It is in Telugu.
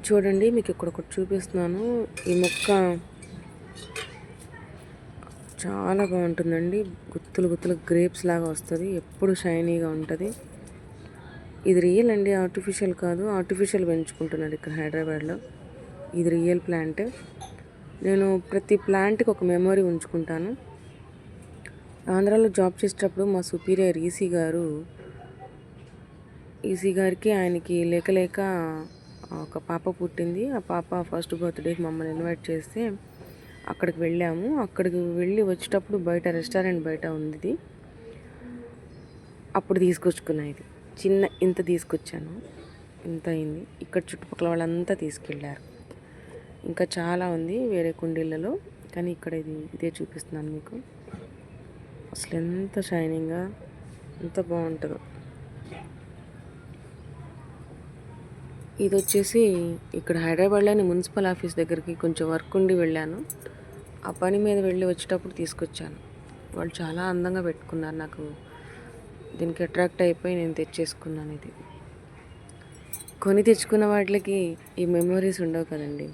చూడండి, మీకు ఇక్కడ ఒకటి చూపిస్తున్నాను. ఈ మొక్క చాలా బాగుంటుందండి. గుత్తులు గుత్తులు గ్రేప్స్ లాగా వస్తుంది, ఎప్పుడు షైనీగా ఉంటుంది. ఇది రియల్ అండి, ఆర్టిఫిషియల్ కాదు. ఆర్టిఫిషియల్ పెంచుకుంటున్నారు ఇక్కడ హైదరాబాద్లో. ఇది రియల్ ప్లాంట్. నేను ప్రతి ప్లాంట్కి ఒక మెమొరీ ఉంచుకుంటాను. ఆంధ్రాలో జాబ్ చేసేటప్పుడు మా సుపీరియర్ ఈసీ గారికి ఆయనకి లేక లేక ఒక పాప పుట్టింది. ఆ పాప ఫస్ట్ బర్త్డేకి మమ్మల్ని ఇన్వైట్ చేస్తే అక్కడికి వెళ్ళాము. అక్కడికి వెళ్ళి వచ్చేటప్పుడు బయట రెస్టారెంట్ బయట ఉంది ఇది. అప్పుడు తీసుకొచ్చుకున్నా. ఇది ఇంత తీసుకొచ్చాను, ఇంత అయింది. ఇక్కడ చుట్టుపక్కల వాళ్ళంతా తీసుకెళ్ళారు. ఇంకా చాలా ఉంది వేరే కుండీలలో, కానీ ఇక్కడ ఇదే చూపిస్తున్నాను మీకు. అసలు ఎంత షైనింగ్గా, ఎంత బాగుంటుందో. ఇది వచ్చేసి ఇక్కడ హైదరాబాద్లోని మున్సిపల్ ఆఫీస్ దగ్గరికి కొంచెం వర్క్ ఉండి వెళ్ళాను. ఆ పని మీద వెళ్ళి వచ్చేటప్పుడు తీసుకొచ్చాను. వాళ్ళు చాలా అందంగా పెట్టుకున్నారు. నాకు దీనికి అట్రాక్ట్ అయిపోయి నేను తెచ్చేసుకున్నాను. ఇది కొని తెచ్చుకున్న వాటికి ఈ మెమొరీస్ ఉండవు కదండి.